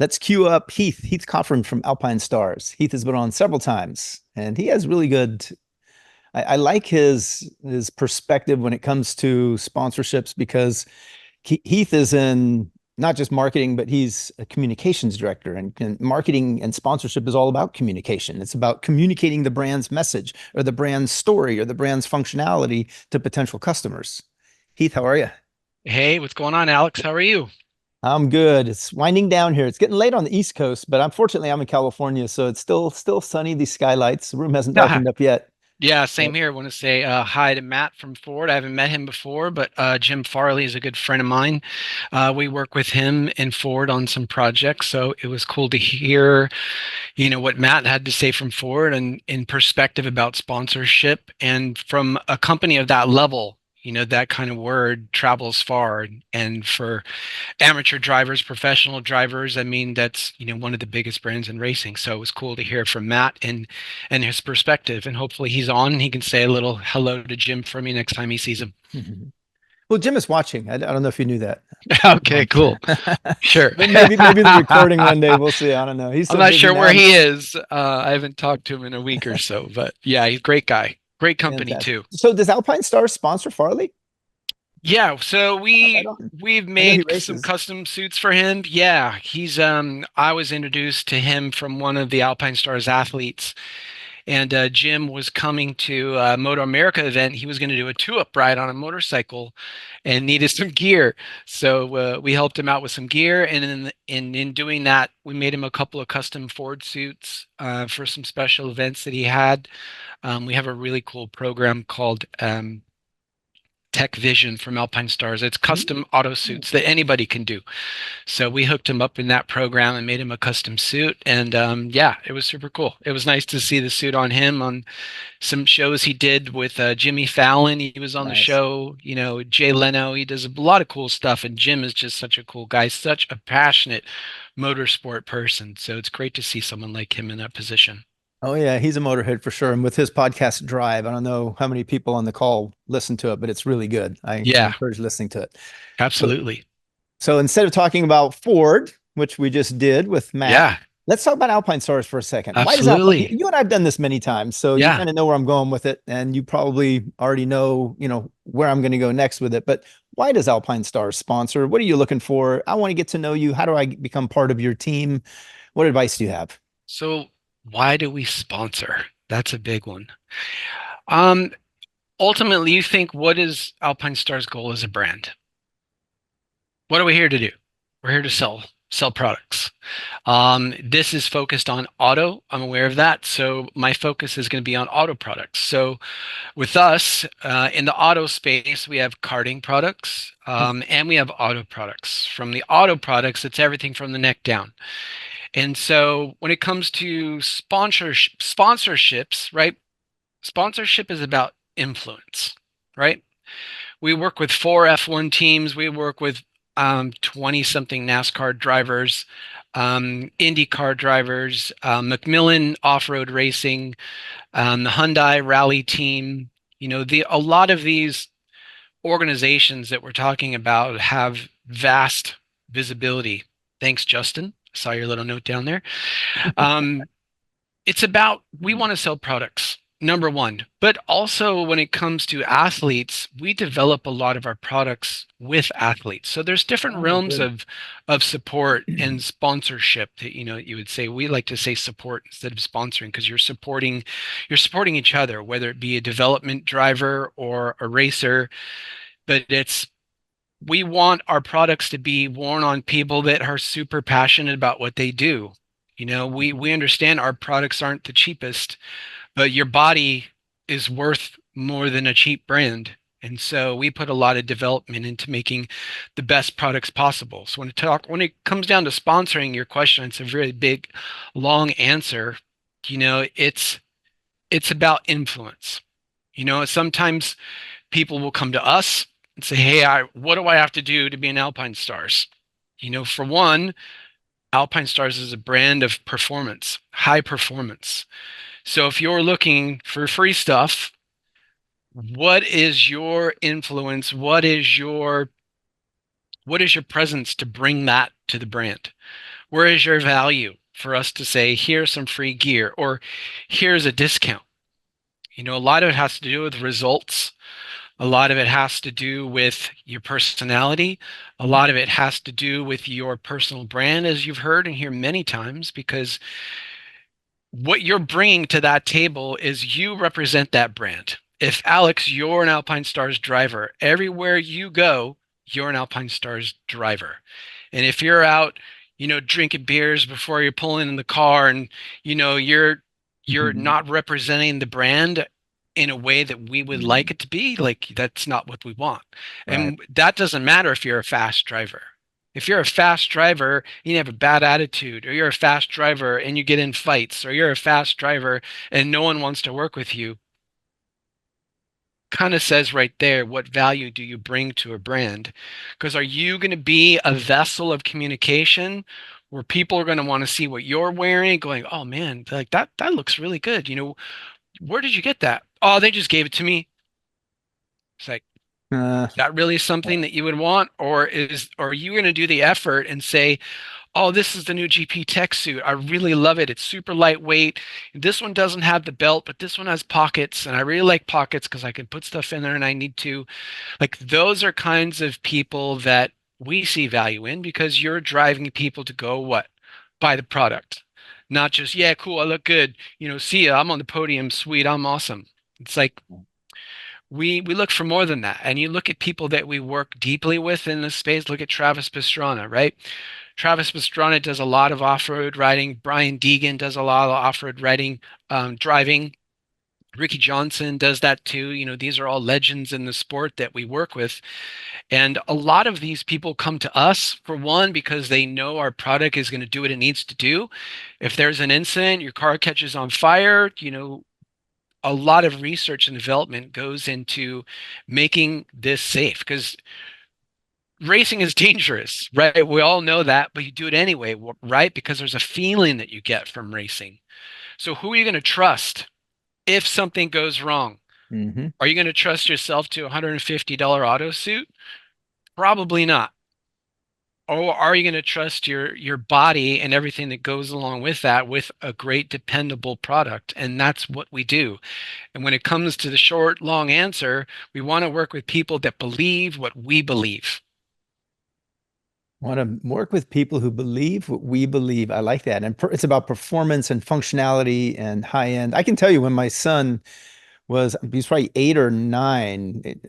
Let's cue up Heath Cofran from Alpinestars. Heath has been on several times, and he has really good. I like his perspective when it comes to sponsorships because Heath is in not just marketing, but he's a communications director, and marketing and sponsorship is all about communication. It's about communicating the brand's message or the brand's story or the brand's functionality to potential customers. Heath, how are you? Hey, what's going on, Alex? How are you? I'm good. It's winding down here. It's getting late on the East Coast, but unfortunately I'm in California, so it's still sunny. These skylights. The room hasn't darkened up yet. Yeah, But same here. I want to say hi to Matt from Ford. I haven't met him before, but Jim Farley is a good friend of mine. We work with him and Ford on some projects, so it was cool to hear, what Matt had to say from Ford and in perspective about sponsorship. And from a company of that level, that kind of word travels far. And for amateur drivers, professional drivers. I mean, that's, one of the biggest brands in racing. So it was cool to hear from Matt and his perspective. And hopefully he's on and he can say a little hello to Jim for me next time he sees him. well, Jim is watching. I don't know if you knew that. Okay, cool. Sure. Maybe the recording one day. We'll see. I don't know. He's I'm so not busy sure now. where he is. I haven't talked to him in a week or so, but yeah, he's a great guy. Great company Fantastic. too. So does Alpine Stars sponsor Farley? Yeah, so Oh, right on. we've I know he made some races. custom suits for him. Yeah, he's I was introduced to him from one of the Alpine Stars athletes. And Jim was coming to a Moto America event. He was going to do a two-up ride on a motorcycle and needed some gear. So we helped him out with some gear. And in doing that, we made him a couple of custom Ford suits for some special events that he had. We have a really cool program called Tech Vision from Alpine Stars. It's custom auto suits that anybody can do. So we hooked him up in that program and made him a custom suit. And yeah, it was super cool. It was nice to see the suit on him on some shows he did with Jimmy Fallon. He was on the Nice. show, Jay Leno. He does a lot of cool stuff. And Jim is just such a cool guy, such a passionate motorsport person. So it's great to see someone like him in that position. Oh yeah, he's a motorhead for sure. And with his podcast Drive, I don't know how many people on the call listen to it, but it's really good. I Yeah, encourage listening to it. So absolutely. so instead of talking about Ford, which we just did with Matt, Yeah, let's talk about Alpine Stars for a second. Why does Alpine? absolutely. You and I've done this many times, so you Yeah. kind of know where I'm going with it, and you probably already know, where I'm going to go next with it. But why does Alpine Stars sponsor? What are you looking for? I want to get to know you. How do I become part of your team? What advice do you have? So why do we sponsor? That's a big one. Um, Ultimately, you think what is Alpine Star's goal as a brand? What are we here to do? We're here to sell products. This is focused on auto. I'm aware of that. So my focus is going to be on auto products. So with us in the auto space, we have karting products and we have auto products. From the auto products, it's everything from the neck down. And so when it comes to sponsorships, right? Sponsorship is about influence, right? We work with four F1 teams. We work with 20 something NASCAR drivers, IndyCar drivers, Macmillan off-road racing, the Hyundai rally team. A lot of these organizations that we're talking about have vast visibility. Thanks, Justin. I saw your little note down there. Um, it's about we want to sell products, number one, but also when it comes to athletes, we develop a lot of our products with athletes. So there's different Oh, realms good. of support and sponsorship that you would say. We like to say support instead of sponsoring because you're supporting each other, whether it be a development driver or a racer. But we want our products to be worn on people that are super passionate about what they do. We understand our products aren't the cheapest, but your body is worth more than a cheap brand. And so we put a lot of development into making the best products possible. So when it comes down to sponsoring your question, it's a very big, long answer. It's about influence. Sometimes people will come to us and say, "Hey, what do I have to do to be an Alpine Stars?" For one, Alpine Stars is a brand of performance, high performance. So if you're looking for free stuff, what is your influence? What is your presence to bring that to the brand? Where is your value for us to say, here's some free gear or here's a discount? A lot of it has to do with results. A lot of it has to do with your personality. A lot of it has to do with your personal brand, as you've heard and hear many times, because what you're bringing to that table is you represent that brand. If Alex, you're an Alpinestars driver, everywhere you go, you're an Alpinestars driver. And if you're out, drinking beers before you're pulling in the car and you're Mhm. not representing the brand in a way that we would like it to be, like that's not what we want. Right. And that doesn't matter if you're a fast driver. If you're a fast driver and you have a bad attitude, or you're a fast driver and you get in fights, or you're a fast driver and no one wants to work with you, kind of says right there, what value do you bring to a brand? Because are you going to be a vessel of communication where people are going to want to see what you're wearing, going, oh man, like that looks really good. Where did you get that? Oh, they just gave it to me. It's like, Uh, is that really something that you would want? Or are you going to do the effort and say, oh, this is the new GP Tech suit. I really love it. It's super lightweight. This one doesn't have the belt, but this one has pockets, and I really like pockets because I can put stuff in there and I need to. Like those are kinds of people that we see value in because you're driving people to go what? Buy the product. Not just, yeah, cool, I look good. See ya, I'm on the podium, sweet, I'm awesome. It's like we look for more than that. And you look at people that we work deeply with in this space. Look at Travis Pastrana, right? Travis Pastrana does a lot of off-road riding. Brian Deegan does a lot of off-road riding, driving. Ricky Johnson does that too. These are all legends in the sport that we work with. And a lot of these people come to us for one, because they know our product is going to do what it needs to do. If there's an incident, your car catches on fire, a lot of research and development goes into making this safe because racing is dangerous, right? We all know that, but you do it anyway, right? Because there's a feeling that you get from racing. So who are you going to trust if something goes wrong? mhm. Are you going to trust yourself to a $150 auto suit? Probably not. Or are you going to trust your body and everything that goes along with that with a great dependable product? And that's what we do. And when it comes to the short, long answer, we want to work with people that believe what we believe. Want to work with people who believe what we believe. I like that. And it's about performance and functionality and high end. I can tell you when my son he's probably 8 or 9.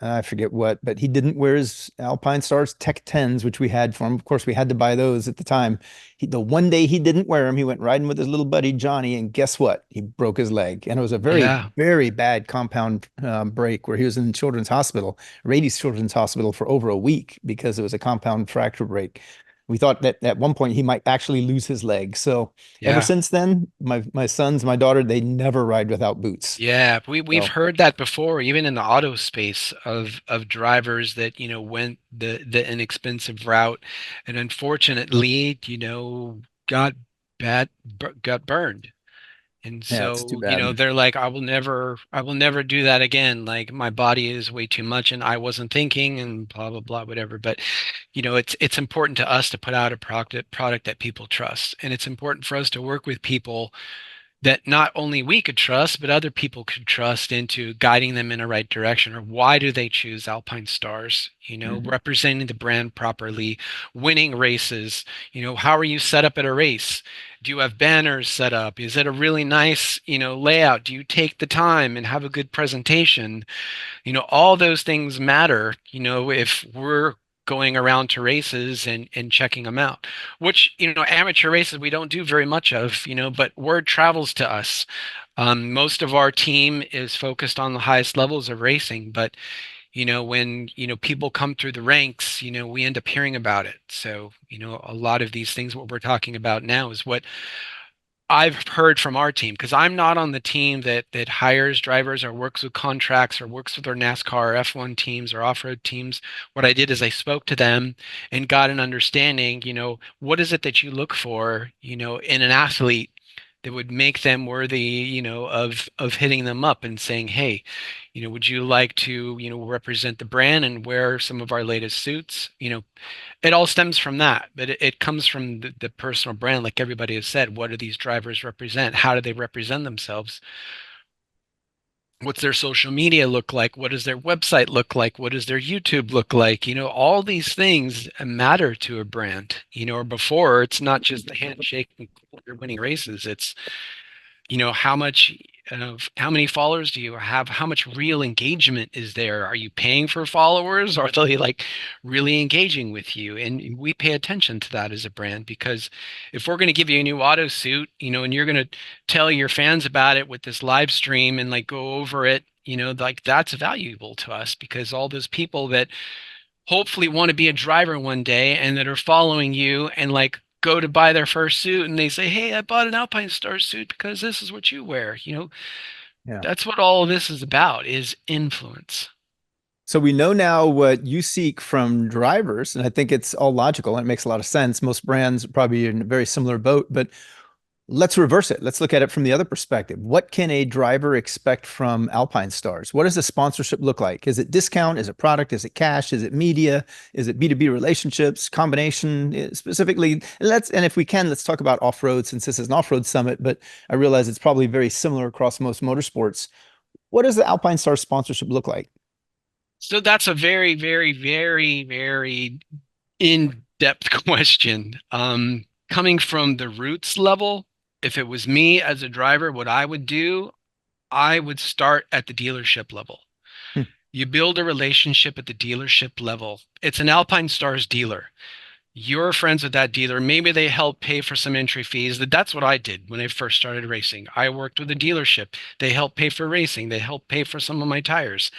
I forget what, but he didn't wear his Alpinestars Tech 10s, which we had for him. Of course, we had to buy those at the time. The one day he didn't wear them, he went riding with his little buddy Johnny, and guess what? He broke his leg, and it was a very, Yeah. very bad compound break where he was in Children's Hospital, Rady's Children's Hospital, for over a week because it was a compound fracture break. We thought that at one point he might actually lose his leg. So ever Yeah. since then, my sons, my daughter, they never ride without boots. Yeah, we've So heard that before, even in the auto space of drivers that, went the inexpensive route and unfortunately, got got burned. And yeah, it's too so, bad. they're like, I will never do that again. Like my body is way too much and I wasn't thinking and blah blah blah, whatever. But, it's important to us to put out a product that people trust. And it's important for us to work with people that not only we could trust, but other people could trust into guiding them in a right direction. Or why do they choose Alpinestars? Mhm. Representing the brand properly, winning races. How are you set up at a race? Do you have banners set up? Is it a really nice, layout? Do you take the time and have a good presentation? All those things matter, if we're going around to races and checking them out, which, amateur races we don't do very much of, but word travels to us. Most of our team is focused on the highest levels of racing, but, when, people come through the ranks, we end up hearing about it. So, a lot of these things, what we're talking about now is what I've heard from our team because I'm not on the team that hires drivers or works with contracts or works with our NASCAR or F1 teams or off-road teams. What I did is I spoke to them and got an understanding, what is it that you look for, in an athlete that would make them worthy, of hitting them up and saying, "Hey, would you like to, represent the brand and wear some of our latest suits?" It all stems from that, but it comes from the personal brand, like everybody has said. What do these drivers represent? How do they represent themselves? What's their social media look like? What does their website look like? What does their YouTube look like? All these things matter to a brand. Or before, it's not just the handshake and you're winning races. It's how many followers do you have? How much real engagement is there? Are you paying for followers? Are they like really engaging with you? And we pay attention to that as a brand, because if we're going to give you a new auto suit, and you're going to tell your fans about it with this live stream and like go over it, like that's valuable to us, because all those people that hopefully want to be a driver one day and that are following you and like go to buy their first suit and they say, "Hey, I bought an Alpinestars suit because this is what you wear." Yeah. That's what all of this is about, is influence. So we know now what you seek from drivers, and I think it's all logical and it makes a lot of sense. Most brands are probably in a very similar boat, but let's reverse it. Let's look at it from the other perspective. What can a driver expect from Alpinestars? What does a sponsorship look like? Is it discount? Is it product? Is it cash? Is it media? Is it B2B relationships? Combination? Specifically, and if we can, let's talk about off-road, since this is an off-road summit, but I realize it's probably very similar across most motorsports. What does the Alpinestars sponsorship look like? So that's a very, very, very, very in-depth question. Coming from the roots level, if it was me as a driver, what I would do, I would start at the dealership level. Hmm. You build a relationship at the dealership level. It's an Alpinestars dealer. You're friends with that dealer. Maybe they help pay for some entry fees. That's what I did when I first started racing. I worked with a dealership. They helped pay for racing. They helped pay for some of my tires.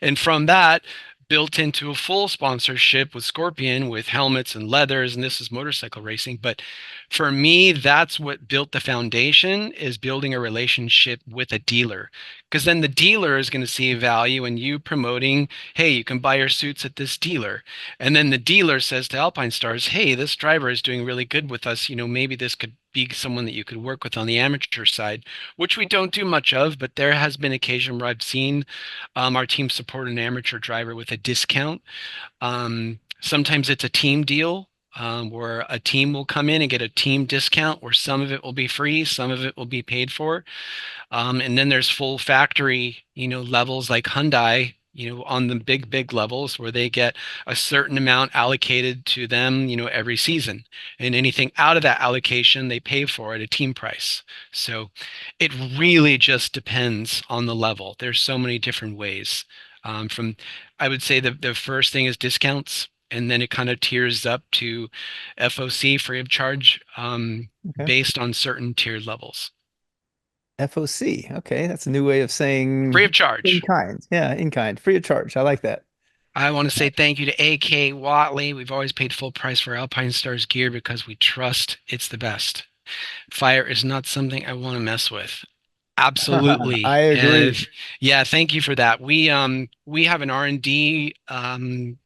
And from that, built into a full sponsorship with Scorpion, with helmets and leathers, and this is motorcycle racing. But for me, that's what built the foundation, is building a relationship with a dealer. Because then the dealer is going to see value in you promoting, "Hey, you can buy your suits at this dealer." And then the dealer says to Alpinestars, "Hey, this driver is doing really good with us. Maybe this could be someone that you could work with on the amateur side," which we don't do much of, but there has been occasion where I've seen our team support an amateur driver with a discount. Sometimes it's a team deal, where a team will come in and get a team discount, where some of it will be free, some of it will be paid for. And then there's full factory, levels like Hyundai, on the big, big levels, where they get a certain amount allocated to them, every season. And anything out of that allocation, they pay for at a team price. So it really just depends on the level. There's so many different ways. I would say the first thing is discounts, and then it kind of tiers up to FOC, free of charge, Okay. based on certain tiered levels. FOC. Okay. That's a new way of Free of saying in charge. kind. Yeah, in kind. Free of charge. I like that. I want to say thank you to AK Watley. We've always paid full price for Alpinestars gear because we trust it's the best. Fire is not something I want to mess with. I Absolutely. agree. Yeah, thank you for that. We have an R&D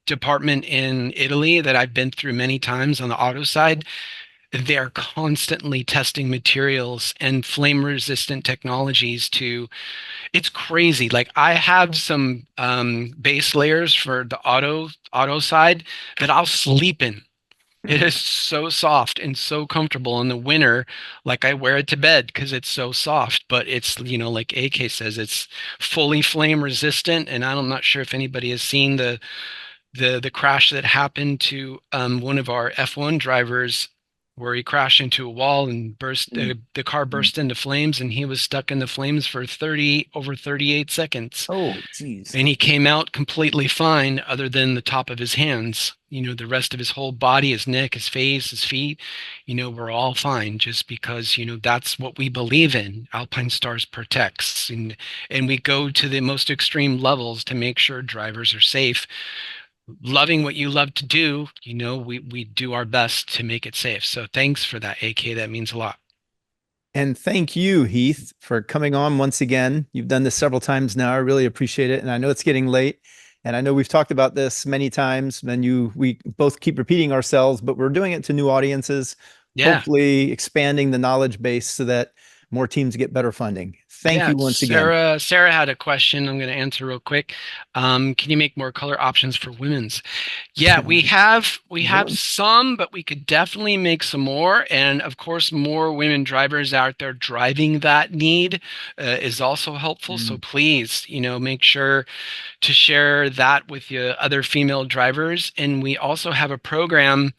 department in Italy that I've been through many times on the auto side. They're constantly testing materials and flame resistant technologies to, it's crazy. Like I have some base layers for the auto side that I'll sleep in. It is so soft and so comfortable in the winter. Like I wear it to bed because it's so soft, but it's, like AK says, it's fully flame resistant. And I'm not sure if anybody has seen the crash that happened to one of our F1 drivers, where he crashed into a wall and the car burst into flames, and he was stuck in the flames for 38 seconds. Oh, geez. And he came out completely fine, other than the top of his hands. The rest of his whole body, his neck, his face, his feet, we're all fine, just because, that's what we believe in. Alpinestars protects, and we go to the most extreme levels to make sure drivers are safe. Loving what you love to do, we do our best to make it safe. So thanks for that, AK. That means a lot. And thank you, Heath, for coming on once again. You've done this several times now. I really appreciate it. And I know it's getting late. And I know we've talked about this many times, and we both keep repeating ourselves, but we're doing it to new audiences, Yeah. hopefully expanding the knowledge base so that more teams get better funding. Thank Yeah, you once again. Sarah had a question I'm going to answer real quick. Can you make more color options for women's? Yeah, we have Villain. some, but we could definitely make some more. And of course, more women drivers out there driving that need is also helpful. So Mm. please, make sure to share that with the other female drivers. And we also have a program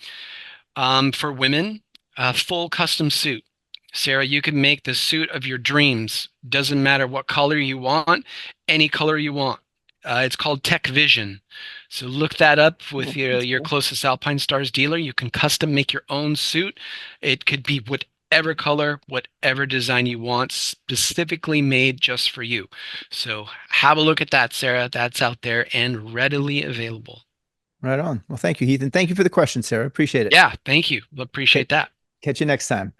for women, a full custom suit. Sarah, you can make the suit of your dreams. Doesn't matter what color you want, any color you want. It's called Tech Vision. So look that up with Oh, your that's your cool. closest Alpinestars dealer. You can custom make your own suit. It could be whatever color, whatever design you want, specifically made just for you. So have a look at that, Sarah. That's out there and readily available. Right on. Well, thank you, Heath, and thank you for the question, Sarah. Appreciate it. Yeah, thank you. Okay, Appreciate that. catch you next time.